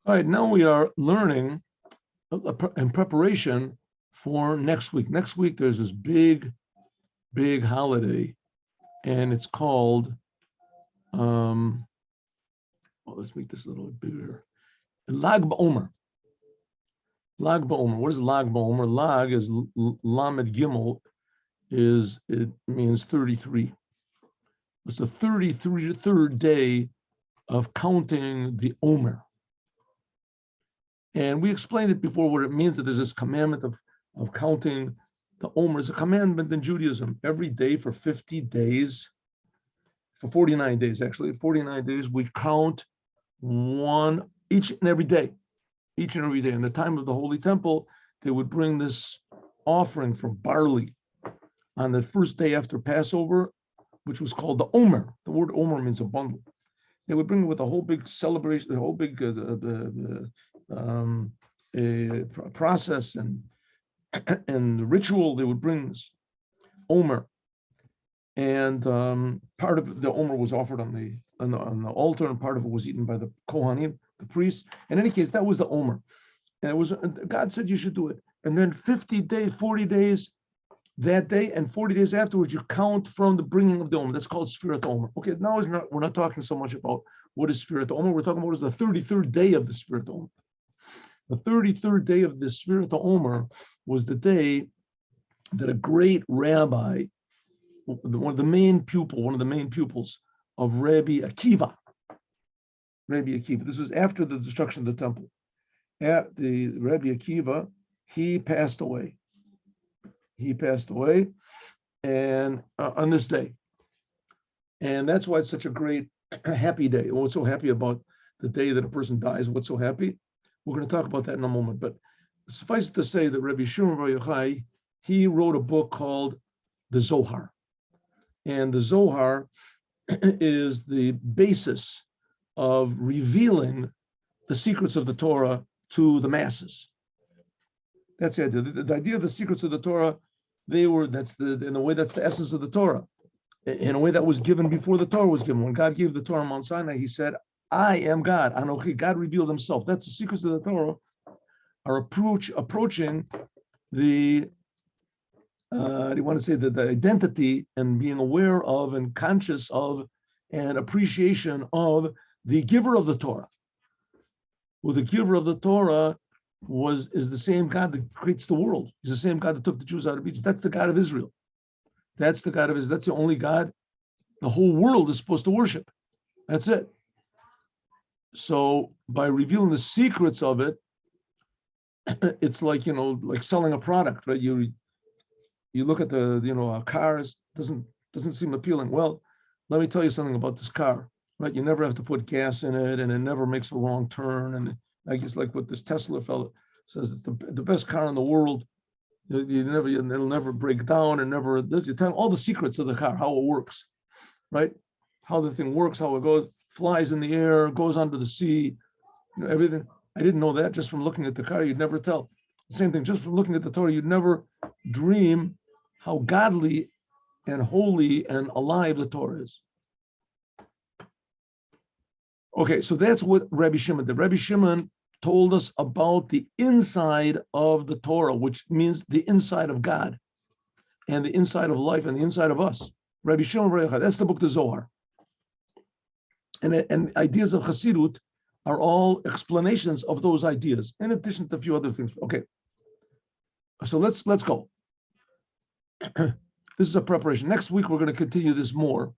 All right, now we are learning in preparation for next week. Next week, there's this big holiday, and it's called, let's make this a little bit bigger. Lag BaOmer. Lag BaOmer. What is Lag BaOmer? Lag is Lamed Gimel, it means 33. It's the 33rd day of counting the Omer. And we explained it before what it means, that there's this commandment of counting the Omer. It's a commandment in Judaism. Every day for 50 days, for 49 days actually, 49 days, we count one each and every day. Each and every day. In the time of the Holy Temple, they would bring this offering from barley on the first day after Passover, which was called the Omer. The word Omer means a bundle. They would bring it with a whole big celebration, a whole big process and ritual. They would bring this Omer, and part of the Omer was offered on the altar, and part of it was eaten by the Kohanim, the priests. In any case, that was the Omer, and it was God said you should do it. And then 50 days, 40 days that day, and 40 days afterwards, you count from the bringing of the Omer. That's called Sfirat Omer. Okay, now we're not talking so much about what is Sfirat Omer. We're talking about is the 33rd day of the Sfirat Omer. The 33rd day of the Sfirat Omer was the day that a great rabbi, one of the main pupils of Rabbi Akiva. This was after the destruction of the temple. At the Rabbi Akiva, he passed away. And on this day. And that's why it's such a great, happy day. What's so happy about the day that a person dies? What's so happy? We're going to talk about that in a moment. But suffice it to say that Rabbi Shimon Bar Yochai, he wrote a book called the Zohar. And the Zohar is the basis of revealing the secrets of the Torah to the masses. That's the idea. The idea of the secrets of the Torah, in a way, that's the essence of the Torah. In a way that was given before the Torah was given. When God gave the Torah on Mount Sinai, he said, I am God, Anochi. God revealed himself. That's the secrets of the Torah are approaching the, the identity and being aware of and conscious of and appreciation of the giver of the Torah. Well, the giver of the Torah is the same God that creates the world. He's the same God that took the Jews out of Egypt. That's the God of Israel. That's the God of Israel. That's the only God the whole world is supposed to worship. That's it. So by revealing the secrets of it, it's like selling a product, right? You look at a car doesn't seem appealing. Well, let me tell you something about this car, right? You never have to put gas in it, and it never makes a wrong turn. And I guess like what this Tesla fellow says, it's the best car in the world. It'll never break down, and never. You tell all the secrets of the car, how it works, right? How the thing works, how it goes, flies in the air, goes under the sea, everything. I didn't know that just from looking at the car. You'd never tell. The same thing, just from looking at the Torah, you'd never dream how godly and holy and alive the Torah is. Okay, so that's what Rabbi Shimon did. Rabbi Shimon told us about the inside of the Torah, which means the inside of God and the inside of life and the inside of us. Rabbi Shimon, that's the book, the Zohar. And ideas of Chassidut are all explanations of those ideas, in addition to a few other things. Okay, so let's go. This is a preparation. Next week, we're going to continue this more.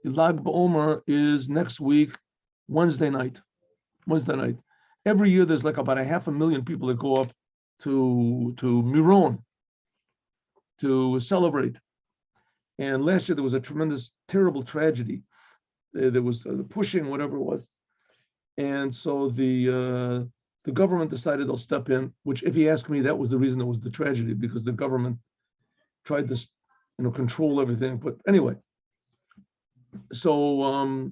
Lag BaOmer is next week, Wednesday night. Every year, there's like about 500,000 people that go up to Miron to celebrate. And last year, there was a tremendous, terrible tragedy. There was the pushing, whatever it was. And so the government decided they'll step in, which, if you ask me, that was the reason it was the tragedy, because the government tried to control everything. But anyway, so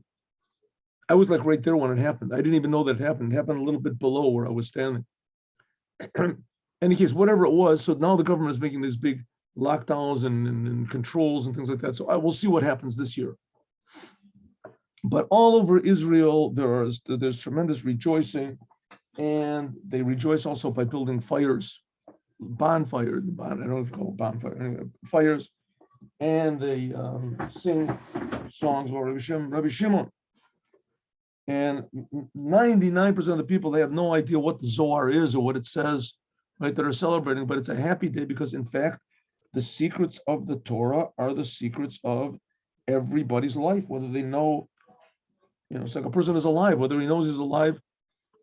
I was like right there when it happened. I didn't even know that it happened. It happened a little bit below where I was standing. In any case, whatever it was, so now the government is making these big lockdowns and controls and things like that. So I will see what happens this year. But all over Israel, there's tremendous rejoicing And they rejoice also by building fires, bonfire, I don't know if it's called bonfire, anyway, fires, and they sing songs about Rabbi Shimon. And 99% of the people, they have no idea what the Zohar is or what it says, right, that are celebrating, but it's a happy day because, in fact, the secrets of the Torah are the secrets of everybody's life, whether they know, it's like a person is alive, whether he knows he's alive,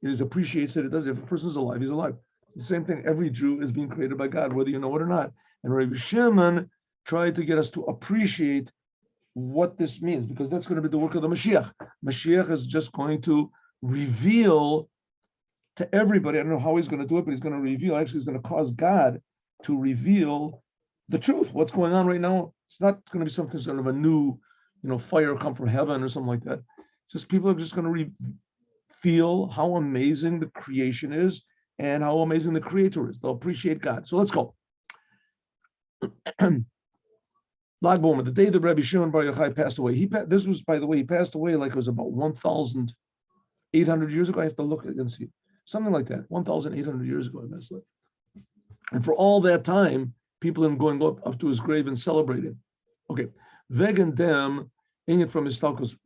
he appreciates it, it does. If a person is alive, he's alive. The same thing, every Jew is being created by God, whether you know it or not. And Rabbi Shimon tried to get us to appreciate what this means, because that's going to be the work of the Moshiach. Moshiach is just going to reveal to everybody. I don't know how he's going to do it, but he's going to reveal, actually, he's going to cause God to reveal the truth. What's going on right now, it's not going to be something sort of a new, fire come from heaven or something like that. Just people are just going to feel how amazing the creation is and how amazing the creator is. They'll appreciate God. So let's go. Lag Bomer, the day that Rabbi Shimon Bar Yochai passed away. This was, by the way, he passed away like it was about 1,800 years ago. I have to look and see. Something like that. 1,800 years ago, I messed up. And for all that time, people have been going up to his grave and celebrating. Okay. Vegan dem, Inyan from his talkos,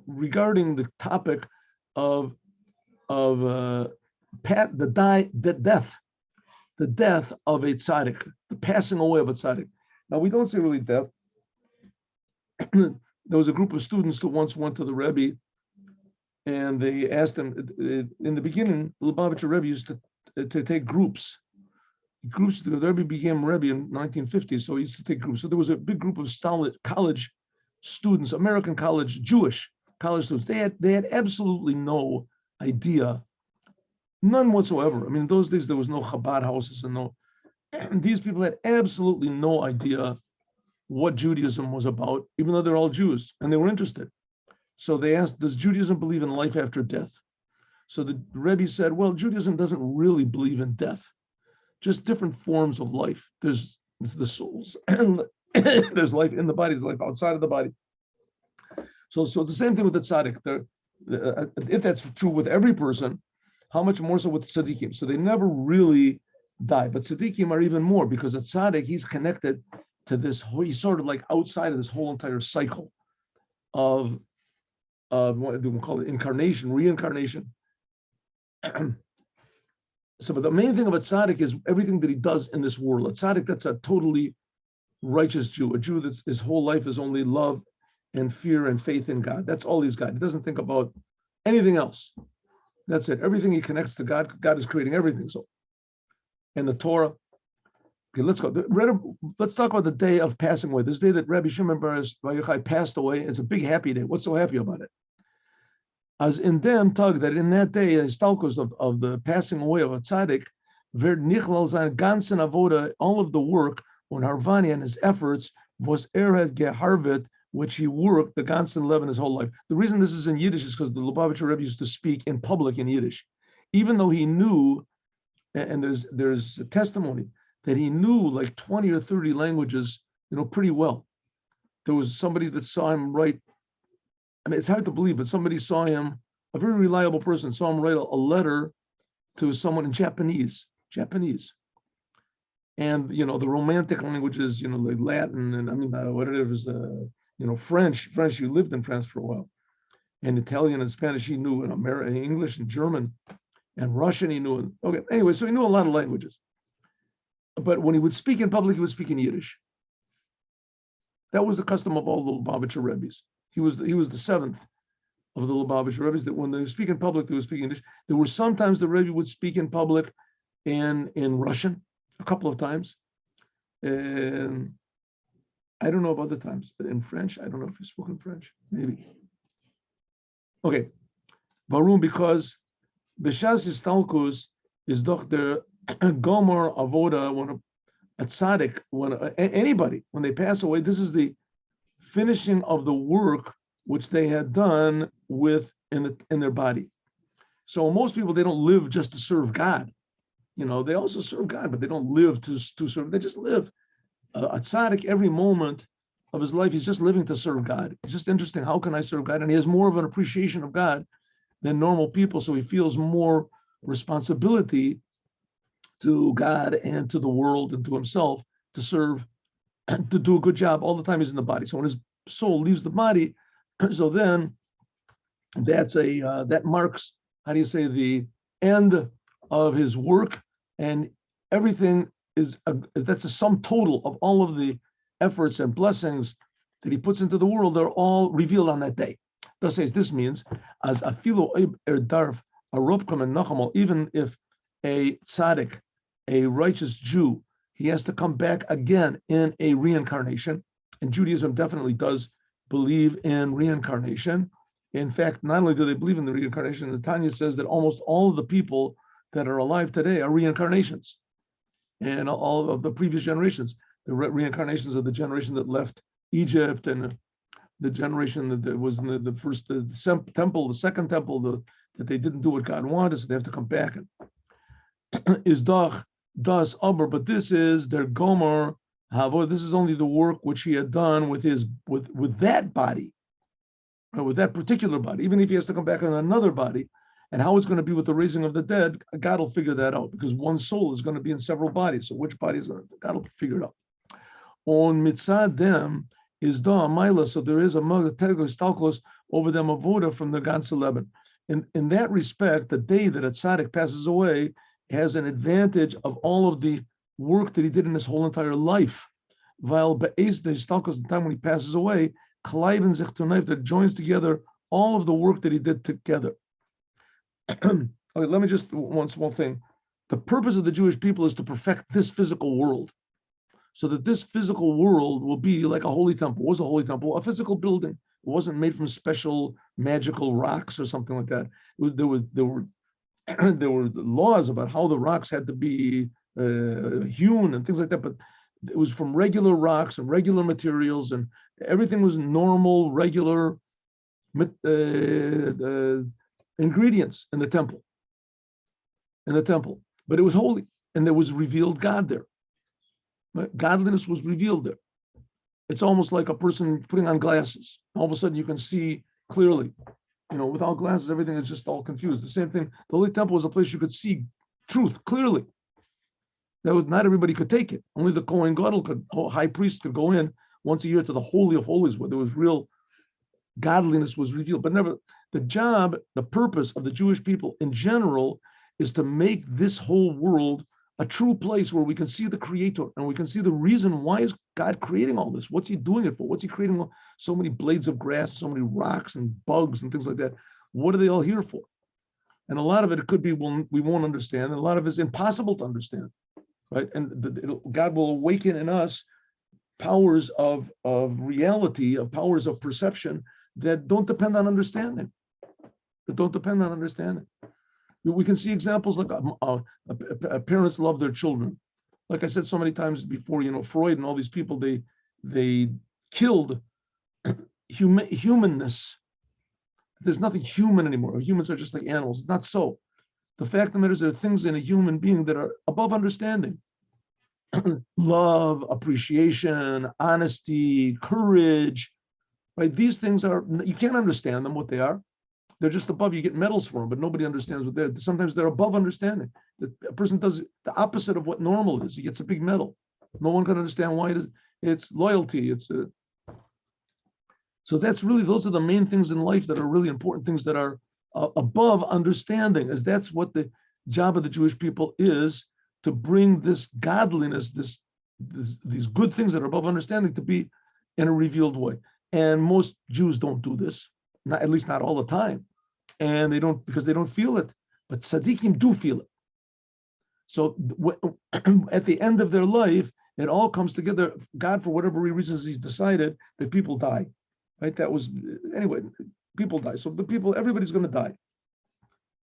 regarding the topic of the death of a tzaddik, the passing away of a tzaddik. Now, we don't say really death. There was a group of students that once went to the Rebbe, and they asked him, in the beginning, the Lubavitcher Rebbe used to take groups. The Rebbe became Rebbe in 1950, so he used to take groups. So there was a big group of college students, American college, Jewish college students. They had absolutely no idea, none whatsoever. I mean, in those days, there was no Chabad houses and these people had absolutely no idea what Judaism was about, even though they're all Jews, and they were interested. So they asked, does Judaism believe in life after death? So the Rebbe said, well, Judaism doesn't really believe in death, just different forms of life. There's the souls, and there's life in the body, there's life outside of the body. So the same thing with the tzaddik. If that's true with every person, how much more so with tzaddikim? So they never really die, but tzaddikim are even more, because a tzaddik, he's connected to this, he's sort of like outside of this whole entire cycle of what do we call it, reincarnation. So, but the main thing of a tzaddik is everything that he does in this world. A tzaddik, that's a totally righteous Jew, a Jew that's his whole life is only love and fear and faith in God. That's all he's got. He doesn't think about anything else. That's it. Everything he connects to God, God is creating everything. So, and the Torah. Okay, let's go. Let's talk about the day of passing away. This day that Rabbi Shimon Bar Yochai passed away, it's a big happy day. What's so happy about it? As in them tug that in that day, stalkers of the passing away of a tzaddik, ganzen avoda, all of the work on Harvani and his efforts was geharvet, which he worked the ganzen lev in his whole life. The reason this is in Yiddish is because the Lubavitcher Rebbe used to speak in public in Yiddish, even though he knew, and there's a testimony that he knew like 20 or 30 languages, pretty well. There was somebody that saw him write. I mean, it's hard to believe, but somebody saw him, a very reliable person, saw him write a letter to someone in Japanese. And, the romantic languages, like Latin, and whatever it is, French, you lived in France for a while. And Italian and Spanish he knew, and American, English and German, and Russian he knew. Okay, anyway, so he knew a lot of languages. But when he would speak in public, he would speak in Yiddish. That was the custom of all the Lubavitcher Rebbes. He was the seventh of the Lubavitcher Rebbes, that when they speak in public, they would speak English. There were sometimes the Rebbe would speak in public in Russian, a couple of times. And I don't know about the times, but in French, I don't know if he spoke in French, maybe. Okay. Warum? Because B'shas Istalkus is doch der Gomer Avoda, when a tzaddik, when anybody, when they pass away, this is the finishing of the work which they had done in their body. So most people, they don't live just to serve God. They also serve God, but they don't live to serve. They just live. A tzaddik, every moment of his life, he's just living to serve God. It's just interesting. How can I serve God? And he has more of an appreciation of God than normal people. So he feels more responsibility to God and to the world and to himself to serve, to do a good job all the time he's in the body. So when his soul leaves the body, so then that marks, how do you say, the end of his work, and everything that's a sum total of all of the efforts and blessings that he puts into the world. They're all revealed on that day. Thus says, this means as afilu darf a robkam and nachamal, even if a tzaddik, a righteous Jew, he has to come back again in a reincarnation. And Judaism definitely does believe in reincarnation. In fact, not only do they believe in the reincarnation, the Tanya says that almost all of the people that are alive today are reincarnations. And all of the previous generations, the reincarnations of the generation that left Egypt, and the generation that was in the first temple, the second temple, that they didn't do what God wanted, so they have to come back. Is das aber, but this is their Gomer. However, this is only the work which he had done with that body, with that particular body. Even if he has to come back on another body, and how it's going to be with the raising of the dead, God will figure that out, because one soul is going to be in several bodies. So which body is going to, God will figure it out. On mitzad them is da maila, so there is a stalklos over them avoda from the ganze Leben. In that respect, the day that a tzaddik passes away has an advantage of all of the work that he did in his whole entire life. While be'ez the stalklos, the time when he passes away, kleiben sich tonayv, that joins together all of the work that he did together. Okay, let me just one small thing. The purpose of the Jewish people is to perfect this physical world, so that this physical world will be like a holy temple. What was a holy temple? A physical building. It wasn't made from special magical rocks or something like that. There were laws about how the rocks had to be hewn and things like that, but it was from regular rocks and regular materials, and everything was normal, regular ingredients in the temple. But it was holy, and there was revealed God there. Godliness was revealed there. It's almost like a person putting on glasses. All of a sudden you can see clearly. Without glasses, everything is just all confused. The same thing, the Holy Temple was a place you could see truth clearly. Not everybody could take it. Only the Kohen Gadol high priest could go in once a year to the Holy of Holies, where there was real godliness was revealed. But never, the purpose of the Jewish people in general is to make this whole world a true place where we can see the Creator, and we can see the reason why is God creating all this. What's he doing it for? What's he creating so many blades of grass, so many rocks and bugs and things like that? What are they all here for? And a lot of it could be we won't understand, and a lot of it is impossible to understand, right? And God will awaken in us powers of reality, of powers of perception that don't depend on understanding. We can see examples like parents love their children. Like I said so many times before, Freud and all these people, they killed humanness. There's nothing human anymore. Humans are just like animals. It's not so. The fact of the matter is there are things in a human being that are above understanding. Love, appreciation, honesty, courage, right? These things you can't understand them, what they are. They're just above. You get medals for them, but nobody understands what they're. Sometimes they're above understanding. A person does the opposite of what normal is. He gets a big medal. No one can understand why it's loyalty. So that's really, those are the main things in life that are really important, things that are above understanding. As that's what the job of the Jewish people is, to bring this godliness, these good things that are above understanding, to be in a revealed way. And most Jews don't do this, at least not all the time. And they don't, because they don't feel it. But tzaddikim do feel it. So at the end of their life, it all comes together. God, for whatever reasons, he's decided that people die. Right? Anyway, people die. So everybody's going to die.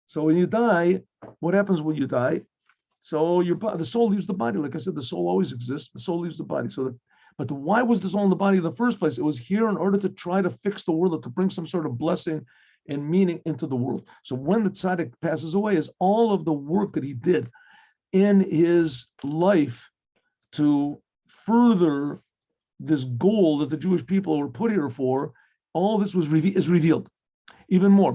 So when you die, what happens when you die? So the soul leaves the body. Like I said, the soul always exists. The soul leaves the body. But why was the soul in the body in the first place? It was here in order to try to fix the world, to bring some sort of blessing and meaning into the world. So when the tzaddik passes away, is all of the work that he did in his life to further this goal that the Jewish people were put here for, all this is revealed. Even more.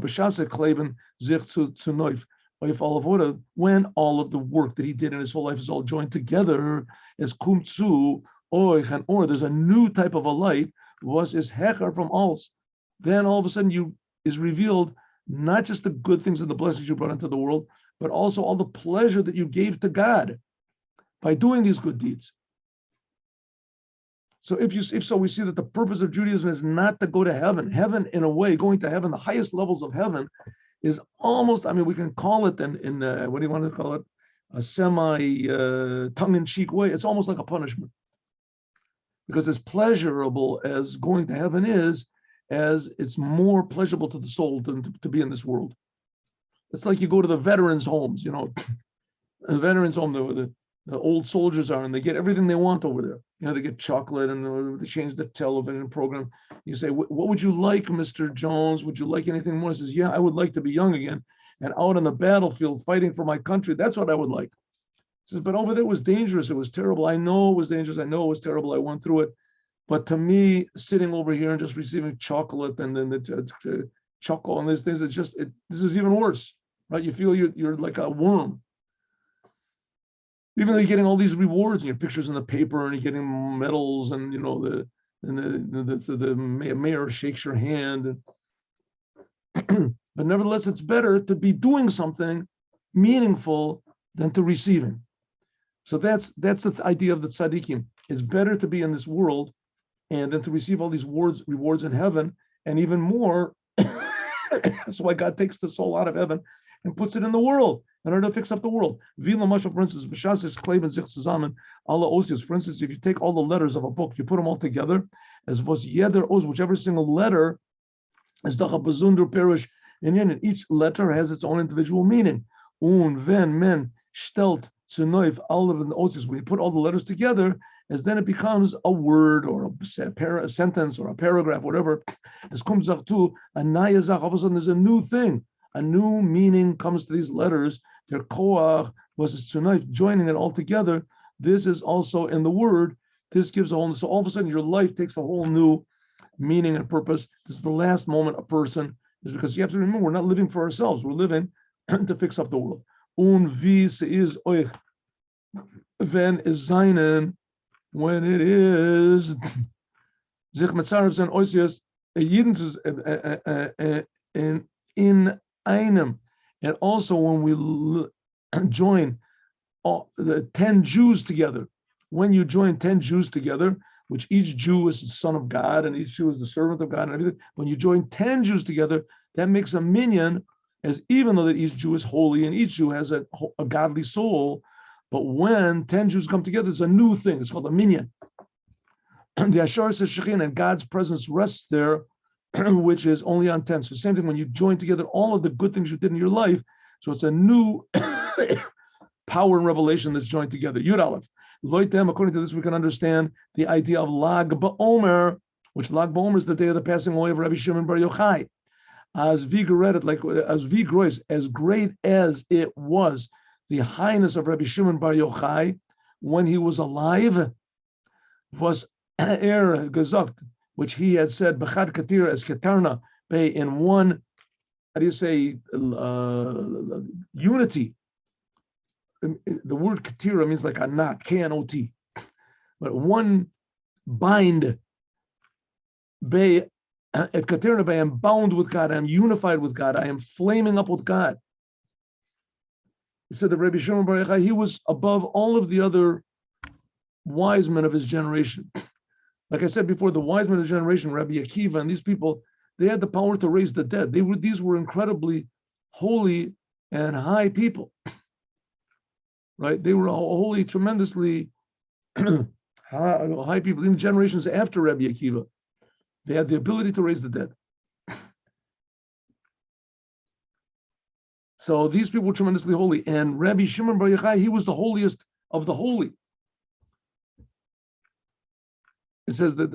when all of the work that he did in his whole life is all joined together as kumtsu, or there's a new type of a light, was is hechar from alls. Then all of a sudden you is revealed not just the good things and the blessings you brought into the world, but also all the pleasure that you gave to God by doing these good deeds. So if so, we see that the purpose of Judaism is not to go to heaven. Heaven, in a way, going to heaven, the highest levels of heaven, is almost, we can call it in what do you want to call it? A semi tongue-in-cheek way. It's almost like a punishment. Because as pleasurable as going to heaven is, as it's more pleasurable to the soul than to be in this world. It's like you go to the veterans' homes, a veterans' home, the old soldiers are, and they get everything they want over there. They get chocolate, and they change the television program. You say, what would you like, Mr. Jones? Would you like anything more? He says, yeah, I would like to be young again and out on the battlefield fighting for my country. That's what I would like. He says, but over there it was dangerous. It was terrible. I know it was dangerous. I know it was terrible. I went through it. But to me, sitting over here and just receiving chocolate and then the chocolate and these things, this is even worse, right? You feel you're like a worm. Even though you're getting all these rewards and your pictures in the paper and you're getting medals and the mayor shakes your hand. But nevertheless, it's better to be doing something meaningful than to receiving. So that's the idea of the tzaddikim. It's better to be in this world and then to receive all these rewards in heaven, and even more. That's why God takes the soul out of heaven and puts it in the world in order to fix up the world. For instance, for instance, if you take all the letters of a book, you put them all together, as was jeder oz, whichever single letter is the besonder perish, and each letter has its own individual meaning. When men stellt zu neuf alle the oz, when you put all the letters together, as then it becomes a word or a sentence or a paragraph, whatever. As comes up to a naya zach, all of a sudden there's a new thing. A new meaning comes to these letters. Their koach was tonight, joining it all together. This is also in the word. This gives a whole. So all of a sudden, your life takes a whole new meaning and purpose. This is the last moment a person is, because you have to remember, we're not living for ourselves. We're living to fix up the world. Wie se is euch, wenn es seinen, when it is sich mitzarev sein oisius, jeden in einem, and also when we join the 10 Jews together. When you join 10 Jews together, which each Jew is the son of God and each Jew is the servant of God and everything, when you join 10 Jews together, that makes a minion, as even though that each Jew is holy and each Jew has a godly soul, but when 10 Jews come together, it's a new thing. It's called a minion. The Ashar says Shekhin, and God's presence rests there, which is only on 10. So same thing when you join together all of the good things you did in your life. So it's a new power and revelation that's joined together. Yud Aleph. Loitem, according to this, we can understand the idea of Lag BaOmer, which Lag BaOmer is the day of the passing away of Rabbi Shimon Bar Yochai. As Vigredet, like as Vigrois, as great as it was, the highness of Rabbi Shimon Bar Yochai when he was alive, was gesagt, which he had said, Bechad Katira as Ketarna, in one, how do you say, unity. The word Katira means like a knot, K-N-O-T. But one bind, at Katirna, I am bound with God, I am unified with God, I am flaming up with God. He said that Rabbi Shimon Bar Yochai, he was above all of the other wise men of his generation. Like I said before, the wise men of his generation, Rabbi Akiva and these people, they had the power to raise the dead. These were incredibly holy and high people, right? They were holy, tremendously high people. In generations after Rabbi Akiva, they had the ability to raise the dead. So these people were tremendously holy. And Rabbi Shimon Bar Yochai, he was the holiest of the holy. It says that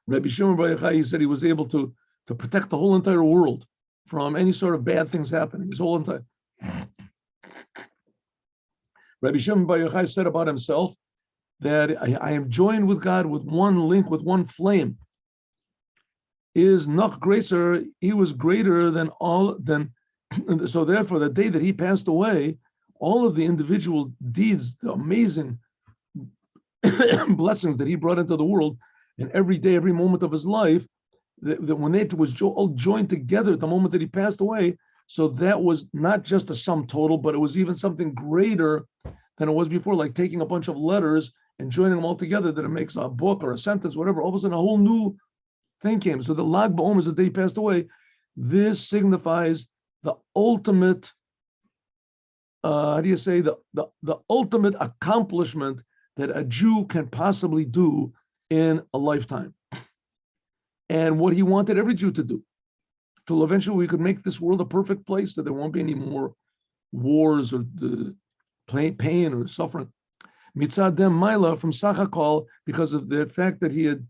Rabbi Shimon Bar Yochai, he said he was able to protect the whole entire world from any sort of bad things happening. His whole entire. Rabbi Shimon Bar Yochai said about himself that I am joined with God with one link, with one flame. is noch greater. He was greater than all. So therefore, the day that he passed away, all of the individual deeds, the amazing blessings that he brought into the world, and every day, every moment of his life, that when it was all joined together at the moment that he passed away, so that was not just a sum total, but it was even something greater than it was before, like taking a bunch of letters and joining them all together, that it makes a book or a sentence, whatever. All of a sudden, a whole new thing came. So the Lag BaOmer is the day he passed away. This signifies the ultimate, the ultimate accomplishment that a Jew can possibly do in a lifetime. And what he wanted every Jew to do, till eventually we could make this world a perfect place, that there won't be any more wars or the pain or suffering. Mitzad dem Maila from Sachakol, because of the fact that he had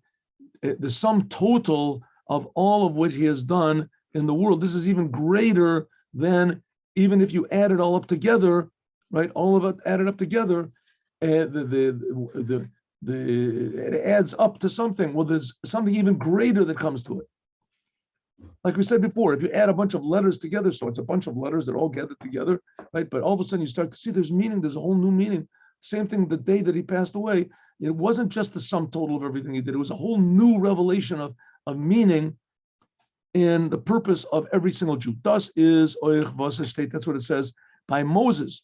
the sum total of all of what he has done in the world. This is even greater than, even if you add it all up together, right? All of it added up together, it adds up to something. Well, there's something even greater that comes to it. Like we said before, if you add a bunch of letters together, so it's a bunch of letters that all gather together, right? But all of a sudden you start to see there's meaning, there's a whole new meaning. Same thing the day that he passed away. It wasn't just the sum total of everything he did. It was a whole new revelation of meaning in the purpose of every single Jew. Thus is Oich Vasa State. That's what it says by Moses.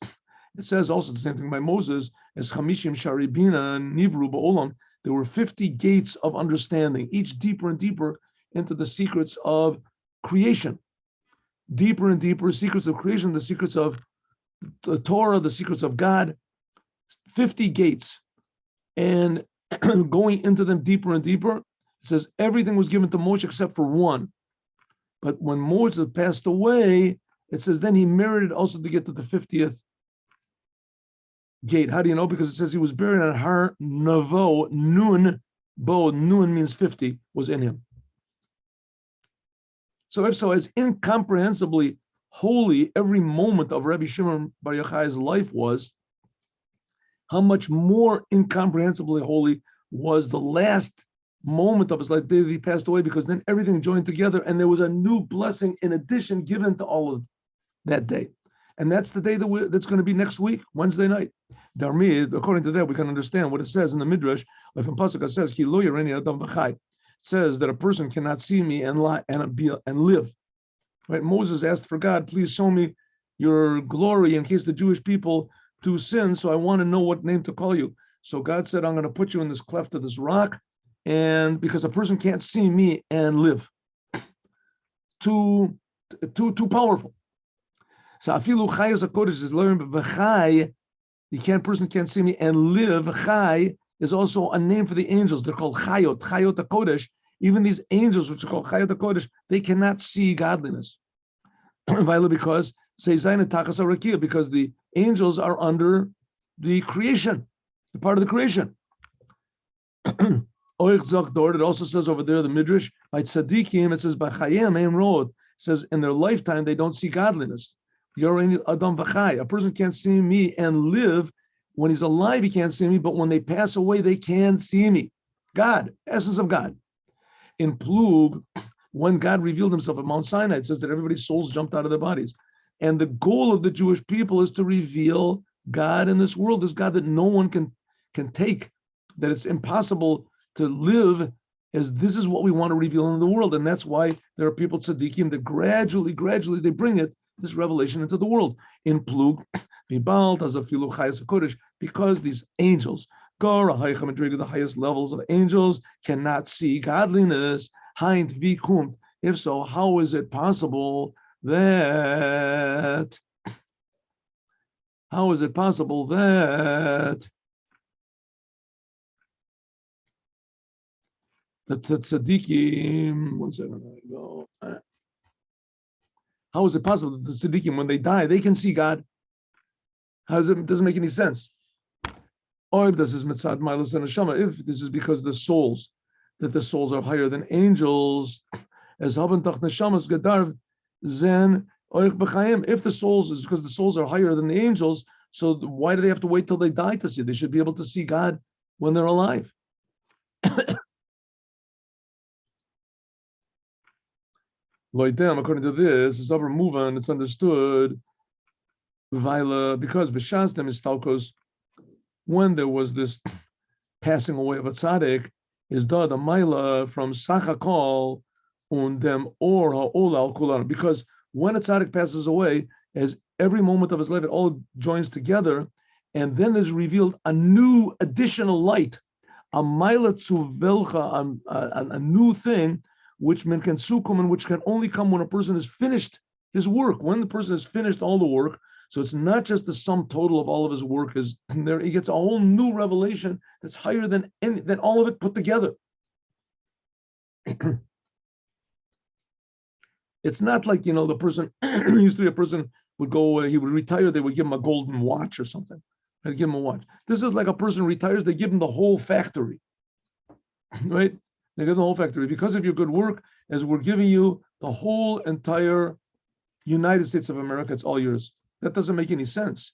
It says also the same thing by Moses, as Chamishim Sharibina Nivru Ba'olam. There were 50 gates of understanding, each deeper and deeper into the secrets of creation. Deeper and deeper secrets of creation, the secrets of the Torah, the secrets of God. 50 gates. And going into them deeper and deeper, it says everything was given to Moshe except for one. But when Moses passed away, it says then he merited also to get to the 50th gate. How do you know? Because it says he was buried on Har Navo, Nun, Bo, Nun means 50, was in him. So if so, as incomprehensibly holy every moment of Rabbi Shimon Bar Yochai's life was, how much more incomprehensibly holy was the last moment of his life, the day that he passed away, because then everything joined together and there was a new blessing in addition given to all of that day. And that's the day that's going to be next week, Wednesday night. Darmi, according to that, we can understand what it says in the Midrash. If in Pasuk it says, it says that a person cannot see me and live. Right? Moses asked for God, please show me your glory in case the Jewish people do sin, so I want to know what name to call you. So God said, I'm going to put you in this cleft of this rock, and because a person can't see me and live. Too powerful. So afilu chayas hakodesh is learned v'chay. Person can't see me and live. Chay is also a name for the angels. They're called chayot hakodesh. Even these angels, which are called chayot hakodesh, they cannot see godliness. Because because the angels are under the creation, the part of the creation. It also says over there, the Midrash, by tzaddikim, it says by chayim ein road. It says in their lifetime they don't see godliness. A person can't see me and live. When he's alive, he can't see me, but when they pass away, they can see me. God, essence of God. In Plug, when God revealed himself at Mount Sinai, it says that everybody's souls jumped out of their bodies. And the goal of the Jewish people is to reveal God in this world, this God that no one can take, that it's impossible to live as this is what we want to reveal in the world. And that's why there are people, tzaddikim, that gradually, they bring this revelation into the world. In Plug, because these angels, the highest levels of angels, cannot see godliness. If so, how is it possible that the tzaddikim, one second, how is it possible that the tzaddikim, when they die, they can see God? It doesn't make any sense. If this is because the souls are higher than angels, as if the souls is because the souls are higher than the angels, so why do they have to wait till they die to see? They should be able to see God when they're alive. Loitem, according to this, is over moving. It's understood. Because B'shastem is Talkos, when there was this passing away of a tzaddik, is the Maila from Sachakol und dem Or ha'ola al kulan. Because when a tzaddik passes away, as every moment of his life, it all joins together, and then there's revealed a new additional light, a Maila tzuvelcha, a new thing, which men can sukum, and which can only come when a person has finished his work. When the person has finished all the work, so it's not just the sum total of all of his work is there. He gets a whole new revelation that's higher than all of it put together. It's not like, the person used to be a person would go, he would retire, they would give him a golden watch or something. They'd give him a watch. This is like a person retires, they give him the whole factory, right? They give the whole factory. Because of your good work, as we're giving you the whole entire United States of America, it's all yours. That doesn't make any sense.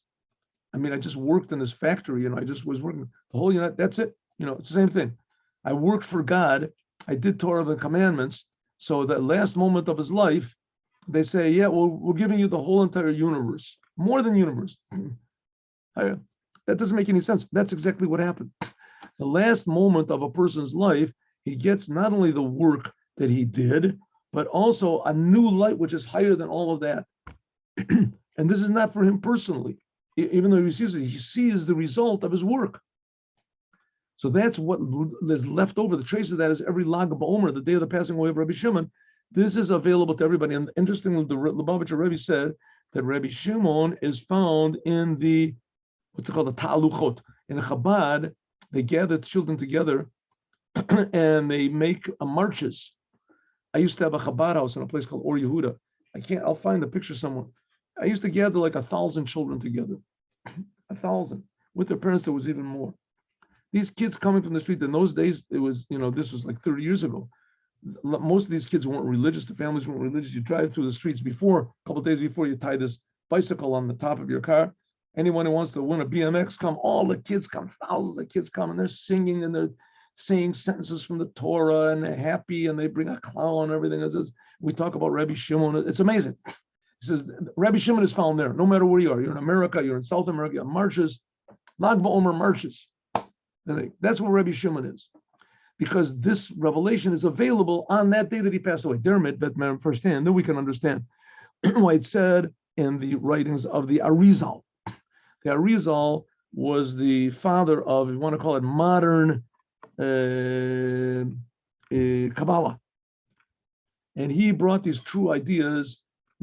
I mean, I just worked in this factory, I just was working the whole United, that's it. It's the same thing. I worked for God. I did Torah and commandments. So the last moment of his life, they say, yeah, well, we're giving you the whole entire universe, more than universe. That doesn't make any sense. That's exactly what happened. The last moment of a person's life, he gets not only the work that he did, but also a new light, which is higher than all of that. And this is not for him personally, even though he sees it, he sees the result of his work. So that's what is left over. The trace of that is every Lag Omer, the day of the passing away of Rabbi Shimon. This is available to everybody. And interestingly, the Lubavitcher Rebbe said that Rabbi Shimon is found in the, what's it called, the Ta'aluchot. In Chabad, they gather children together and they make marches. I used to have a Chabad house in a place called Or Yehuda. I'll find the picture somewhere. I used to gather like 1,000 children together, 1,000. With their parents, there was even more. These kids coming from the street, in those days, it was, this was like 30 years ago. Most of these kids weren't religious. The families weren't religious. You drive through the streets a couple of days before, you tie this bicycle on the top of your car. Anyone who wants to win a BMX, come. All the kids come, thousands of kids come, and they're singing and they're saying sentences from the Torah, and they're happy, and they bring a clown and everything. We talk about Rabbi Shimon. It's amazing. He says, Rabbi Shimon is found there, no matter where you are. You're in America, you're in South America, marches, Lag BaOmer marches. That's what Rabbi Shimon is. Because this revelation is available on that day that he passed away. Dermot, that firsthand, then we can understand why it's said in the writings of the Arizal. The Arizal was the father of, if you want to call it, modern Kabbalah. And he brought these true ideas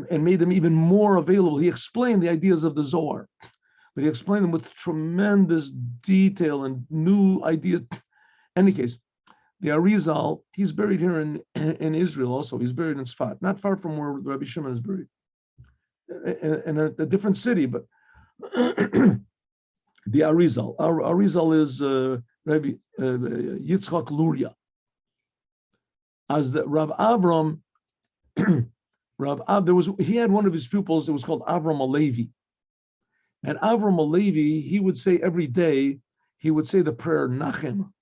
and made them even more available. He explained the ideas of the Zohar, but he explained them with tremendous detail and new ideas. In any case, the Arizal, he's buried here in Israel also. He's buried in Sfat, not far from where Rabbi Shimon is buried, in a different city, but the Arizal. Arizal is Rabbi Yitzchak Luria. As the Rav Avram, he had one of his pupils, it was called Avram Alevi. And Avram Alevi, he would say every day, he would say the prayer Nachem.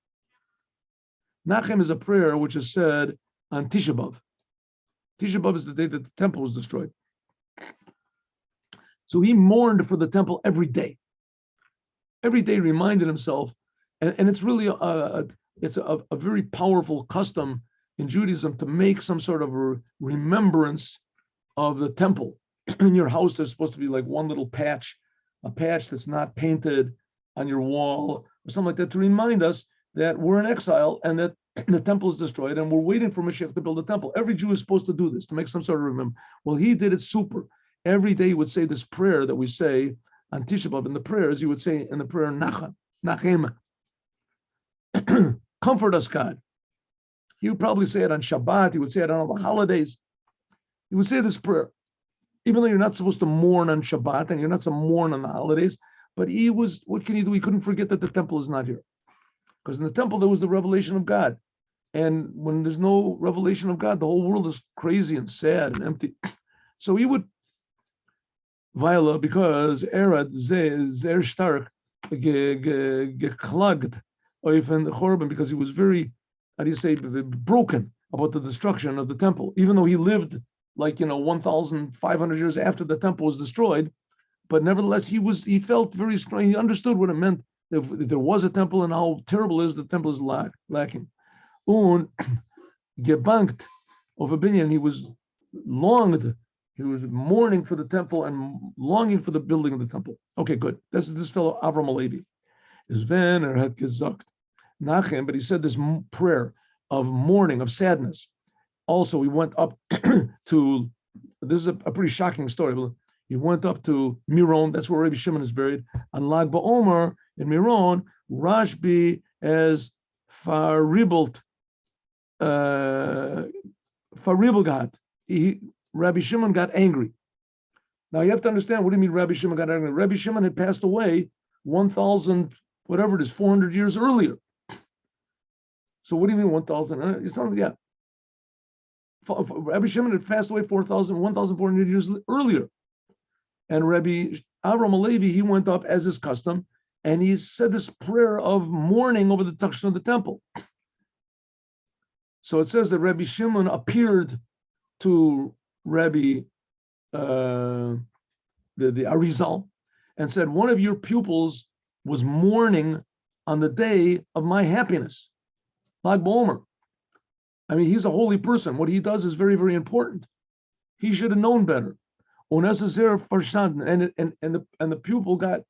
Nachem is a prayer which is said on Tisha B'Av. Tisha B'Av is the day that the temple was destroyed. So he mourned for the temple every day. Every day reminded himself, and it's really a very powerful custom in Judaism to make some sort of a remembrance of the temple. In your house, there's supposed to be like one little patch, a patch that's not painted on your wall or something like that, to remind us that we're in exile and that the temple is destroyed and we're waiting for Moshiach to build a temple. Every Jew is supposed to do this, to make some sort of remember. Well, he did it super. Every day he would say this prayer that we say on Tisha B'Av. In the prayers, he would say in the prayer, Nachem. Comfort us, God. He would probably say it on Shabbat. He would say it on all the holidays. He would say this prayer, even though you're not supposed to mourn on Shabbat and you're not supposed to mourn on the holidays. But what can he do? He couldn't forget that the temple is not here. Because in the temple, there was the revelation of God. And when there's no revelation of God, the whole world is crazy and sad and empty. So he would, Viola, because Erad Zer Stark geklagt Oifen Chorban, because he was very, broken about the destruction of the temple. Even though he lived like 1,500 years after the temple was destroyed. But nevertheless, he felt very strong. He understood what it meant if there was a temple and how terrible it is the temple is lacking. Und gebankt of a binyan, he was mourning for the temple and longing for the building of the temple. Okay, good. This fellow Avram Alevi is when had gesagt nachem, but he said this prayer of mourning, of sadness. Also, he went up to. This is a pretty shocking story. He went up to Miron. That's where Rabbi Shimon is buried. On Lag BaOmer in Miron, Rashbi as faribelt got. Rabbi Shimon got angry. Now you have to understand, what do you mean Rabbi Shimon got angry? Rabbi Shimon had passed away 1,000, whatever it is, 400 years earlier. So what do you mean 1,000? It's not, yeah. Rabbi Shimon had passed away 1,400 years earlier. And Rabbi Avram Alevi, he went up as his custom, and he said this prayer of mourning over the destruction of the temple. So it says that Rabbi Shimon appeared to Rabbi the Arizal and said, one of your pupils was mourning on the day of my happiness, like Omer. I mean, he's a holy person. What he does is very, very important. He should have known better. And the pupil got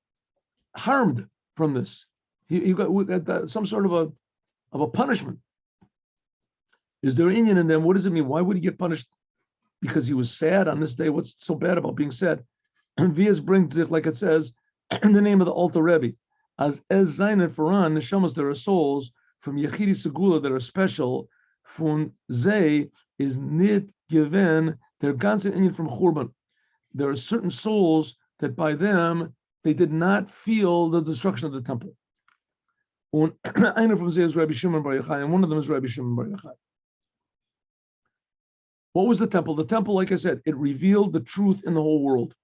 harmed from this. He got some sort of a punishment. Is there Indian in them? What does it mean? Why would he get punished? Because he was sad on this day. What's so bad about being sad? And Vias brings it, like it says, in the name of the Alter Rebbe, as Zayin and Faran, neshamas, there are souls from Yechidi Segula that are special. From Zay is nit given their ganzen Indian from Churban. There are certain souls that by them they did not feel the destruction of the temple. And einer from Zay is Rabbi Shimon Bar Yochai, and one of them is Rabbi Shimon Bar Yochai. What was the temple? The temple, like I said, it revealed the truth in the whole world.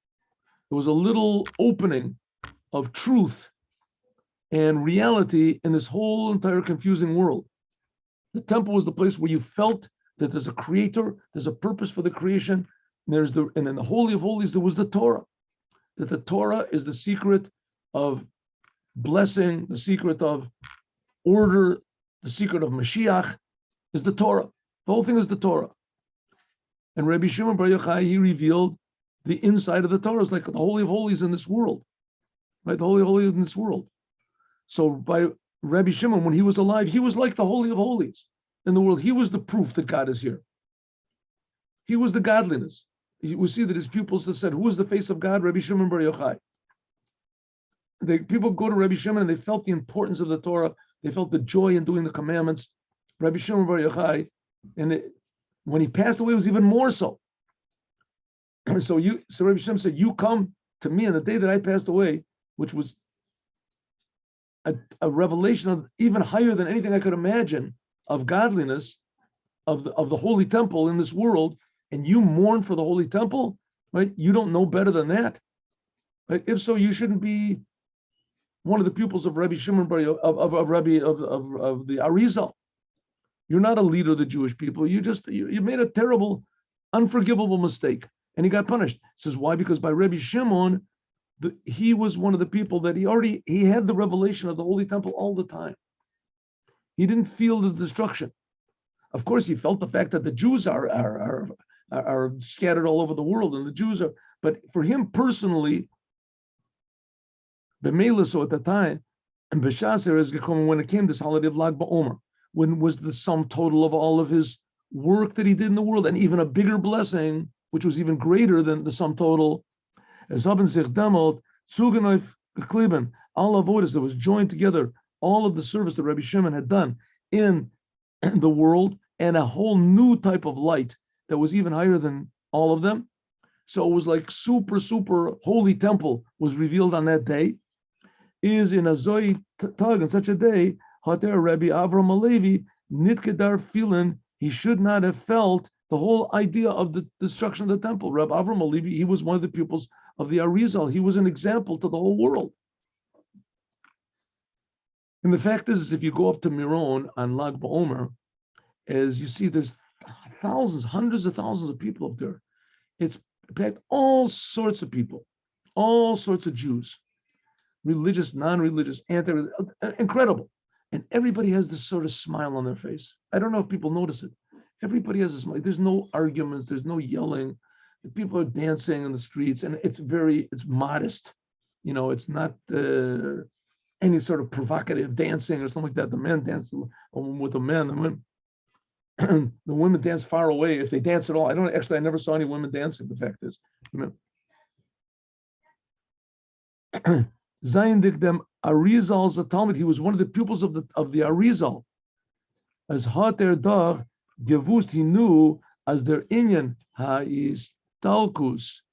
There was a little opening of truth and reality in this whole entire confusing world. The temple was the place where you felt that there's a creator, there's a purpose for the creation, and in the Holy of Holies, there was the Torah. That the Torah is the secret of blessing, the secret of order, the secret of Moshiach is the Torah. The whole thing is the Torah. And Rabbi Shimon Bar Yochai, he revealed the inside of the Torah. It's like the Holy of Holies in this world, right? The Holy of Holies in this world. So by Rabbi Shimon, when he was alive, he was like the Holy of Holies in the world. He was the proof that God is here. He was the godliness. We see that his pupils that said, who is the face of God? Rabbi Shimon Bar Yochai. People go to Rabbi Shimon and they felt the importance of the Torah. They felt the joy in doing the commandments. Rabbi Shimon Bar Yochai, when he passed away, it was even more so. So Rabbi Shimon said, you come to me on the day that I passed away, which was a revelation of even higher than anything I could imagine of godliness, of the holy temple in this world, and you mourn for the holy temple, right? You don't know better than that, right? If so, you shouldn't be one of the pupils of Rabbi Shimon Bar of the Arizal. You're not a leader of the Jewish people. You made a terrible, unforgivable mistake, and he got punished. It says why? Because by Rabbi Shimon, he was one of the people that he had the revelation of the Holy Temple all the time. He didn't feel the destruction. Of course, he felt the fact that the Jews are scattered all over the world, and the Jews are. But for him personally, so at the time, and when it came this holiday of Lag BaOmer, when was the sum total of all of his work that he did in the world, and even a bigger blessing, which was even greater than the sum total. As haben sich demot zugenoif gekliben, all avodas that was joined together, all of the service that Rabbi Shimon had done in the world, and a whole new type of light that was even higher than all of them. So it was like super holy temple was revealed on that day. Is in a Zoe tag in such a day, Hater Rabbi Avram Alevi nitkedar feeling he should not have felt the whole idea of the destruction of the temple. Rabbi Avram Alevi, he was one of the pupils of the Arizal. He was an example to the whole world. And the fact is if you go up to Miron on Lag BaOmer, as you see, there's thousands, hundreds of thousands of people up there. It's packed all sorts of people, all sorts of Jews, religious, non-religious, incredible. And everybody has this sort of smile on their face. I don't know if people notice it. Everybody has a smile. There's no arguments. There's no yelling. People are dancing in the streets, and it's modest. It's not any sort of provocative dancing or something like that. The men dance with the men. The women dance far away, if they dance at all. I never saw any women dancing. The fact is, Zayin Dikdem Arizal's a Talmud. He was one of the pupils of the Arizal. As Hater Dag Gewust, he knew as their Inyan Ha'istalkus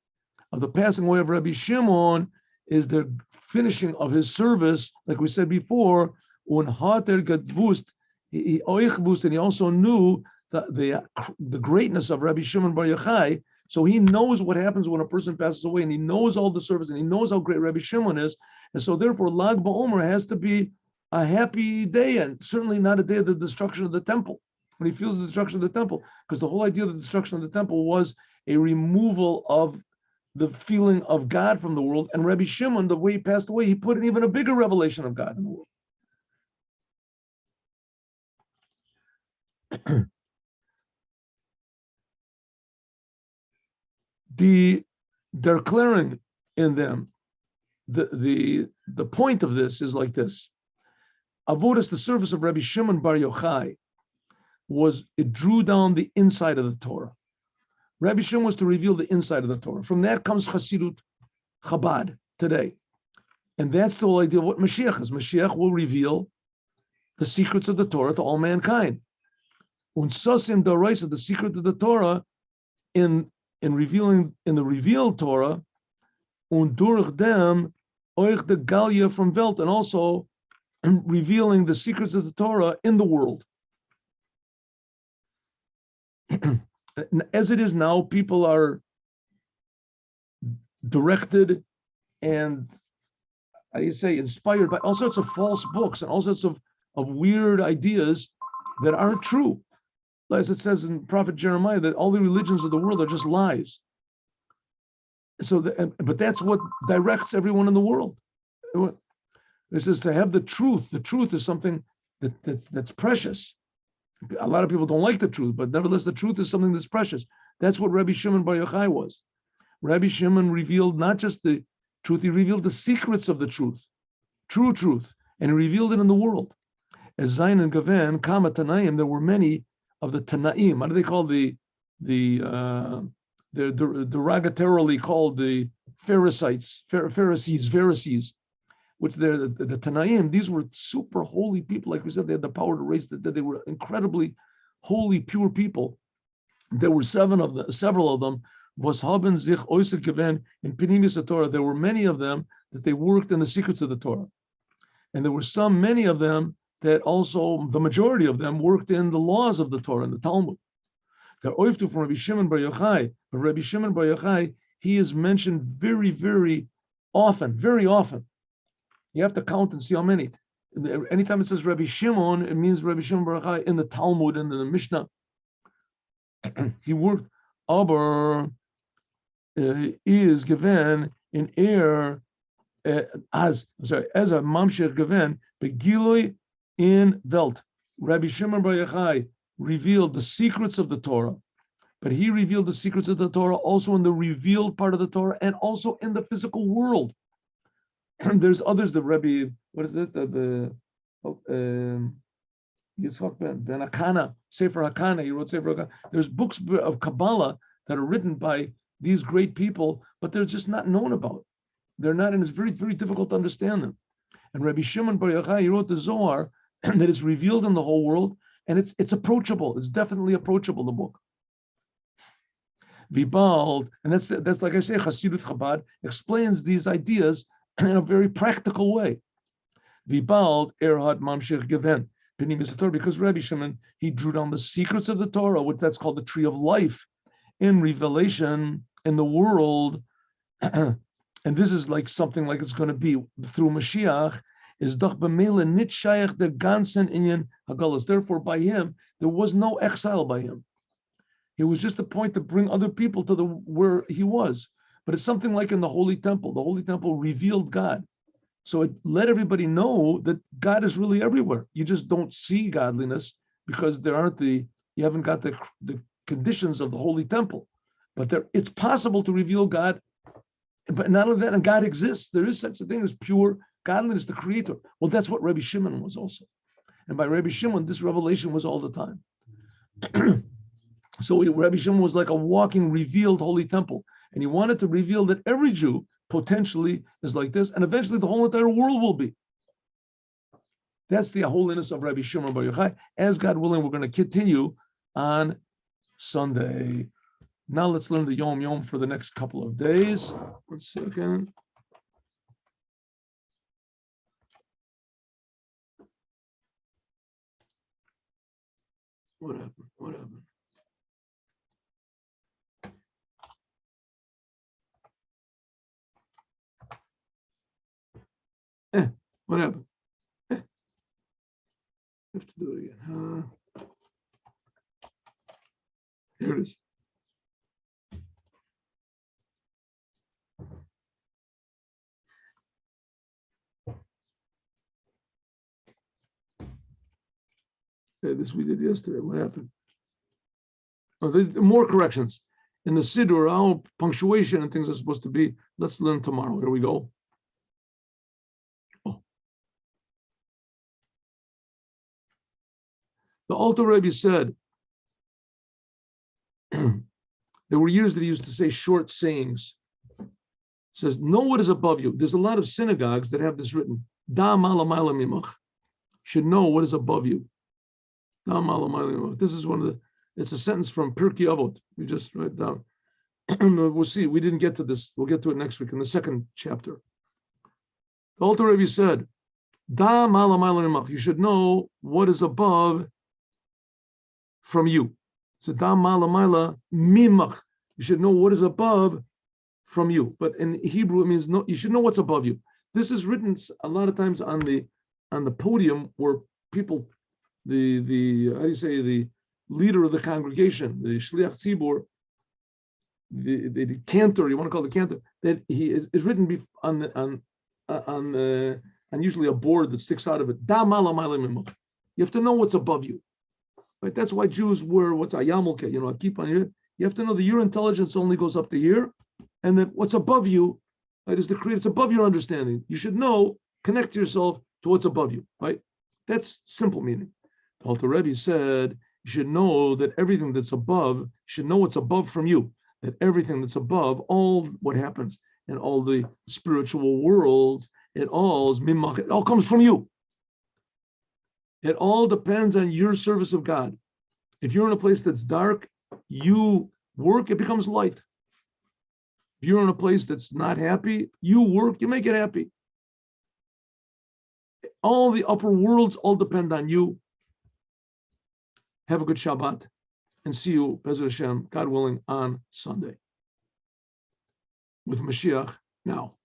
of the passing away of Rabbi Shimon is the finishing of his service, like we said before. Un Hater Gewust, he and he also knew the greatness of Rabbi Shimon Bar Yochai. So he knows what happens when a person passes away, and he knows all the service, and he knows how great Rabbi Shimon is. And so therefore, Lag BaOmer has to be a happy day, and certainly not a day of the destruction of the temple, when he feels the destruction of the temple, because the whole idea of the destruction of the temple was a removal of the feeling of God from the world. And Rabbi Shimon, the way he passed away, he put in even a bigger revelation of God in the world. They're declaring in them, the point of this is like this. Avodas, the service of Rabbi Shimon Bar Yochai, it drew down the inside of the Torah. Rabbi Shimon was to reveal the inside of the Torah. From that comes Hasidut, Chabad today. And that's the whole idea of what Moshiach is. Moshiach will reveal the secrets of the Torah to all mankind. Unsasim Daraisa, the secret of the Torah, in revealing in the revealed Torah, und durch dem euch the Galia from Welt, and also revealing the secrets of the Torah in the world. As it is now, people are directed and, how do you say, inspired by all sorts of false books and all sorts of weird ideas that aren't true. As it says in Prophet Jeremiah, that all the religions of the world are just lies. So, but that's what directs everyone in the world. This is to have the truth. The truth is something that's precious. A lot of people don't like the truth, but nevertheless, the truth is something that's precious. That's what Rabbi Shimon Bar Yochai was. Rabbi Shimon revealed not just the truth, he revealed the secrets of the truth, true truth, and he revealed it in the world. As Zayin and Gavan, Kama Tanaim, there were many of the Tanaim. How do they call they're derogatorily called the Pharisees, which they're the Tanaim. These were super holy people. Like we said, they had the power to raise that they were incredibly holy, pure people. There were several of them. Was haben sich äußert gewesen in Pnimis Torah. There were many of them that they worked in the secrets of the Torah. And there were many of them that also, the majority of them, worked in the laws of the Torah, in the Talmud. They're oiftu from Rabbi Shimon Bar Yochai. But Rabbi Shimon Bar Yochai, he is mentioned very, very often, very often. You have to count and see how many. Anytime it says Rabbi Shimon, it means Rabbi Shimon Bar Yochai in the Talmud and in the Mishnah. He worked, aber is given in air as a mamshech given begiloi in Welt. Rabbi Shimon Bar Yochai revealed the secrets of the Torah, but he revealed the secrets of the Torah also in the revealed part of the Torah and also in the physical world. And there's others, the Rebbe, what is it? Yitzchak ben Hakana, Sefer Hakana, he wrote Sefer Hakana. There's books of Kabbalah that are written by these great people, but they're just not known about. They're not, and it's very, very difficult to understand them. And Rabbi Shimon Bar Yochai, he wrote the Zohar that is revealed in the whole world, and it's approachable. It's definitely approachable, the book. Vibald, and that's like I say, Hasidut Chabad explains these ideas in a very practical way. Vibald Erhad Mamshech Geven Pnimis Torah, because Rabbi Shimon, he drew down the secrets of the Torah, which that's called the tree of life, in revelation in the world. And this is like something like it's going to be through Moshiach. Is doch b'meila nit shayach der ganzen inyan hagalos. Therefore, by him there was no exile by him. It was just a point to bring other people to the where he was. But it's something like in the Holy Temple. The Holy Temple revealed God. So it let everybody know that God is really everywhere. You just don't see godliness because you haven't got the conditions of the Holy Temple. But it's possible to reveal God. But not only that, and God exists. There is such a thing as pure godliness, the creator. Well, that's what Rebbe Shimon was also. And by Rebbe Shimon, this revelation was all the time. So Rebbe Shimon was like a walking, revealed Holy Temple. And he wanted to reveal that every Jew potentially is like this, and eventually the whole entire world will be. That's the holiness of Rebbe Shimon Bar Yochai. As God willing, we're going to continue on Sunday. Now let's learn the Yom Yom for the next couple of days. 1 second. What happened? What happened? What happened? I have to do it again. Here it is. This we did yesterday. What happened? Oh, there's more corrections. In the Siddur, how punctuation and things are supposed to be. Let's learn tomorrow. Here we go. Oh. The Alter Rebbe said, there were years that he used to say short sayings. He says, know what is above you. There's a lot of synagogues that have this written. Da mala mala mimach. Should know what is above you. Da mala mala mimach. This is it's a sentence from Pirkei Avot. We just write down. We'll see. We didn't get to this. We'll get to it next week in the second chapter. The Alter Rebbe said, Da mala mala mimach. You should know what is above from you. So da mala mala mimach. You should know what is above from you. But in Hebrew, it means no. You should know what's above you. This is written a lot of times on the podium where people, the how do you say, the leader of the congregation, the shliach tzibur, the cantor, you want to call the cantor, that he is written on usually a board that sticks out of it. Da mala mala mimach. You have to know what's above you. Right? That's why Jews wear what's a yarmulke, a keep on your. You have to know that your intelligence only goes up to here, and that what's above you, right, is the creator. It's above your understanding. You should know, connect yourself to what's above you, right? That's simple meaning. Alter Rebbe said, you should know that everything that's above, you should know what's above from you, that everything that's above, all what happens in all the spiritual worlds, it all is mimach, it all comes from you. It all depends on your service of God. If you're in a place that's dark, you work, it becomes light. If you're in a place that's not happy, you work, you make it happy. All the upper worlds all depend on you. Have a good Shabbat and see you, Be'ezrat Hashem, God willing, on Sunday with Moshiach now.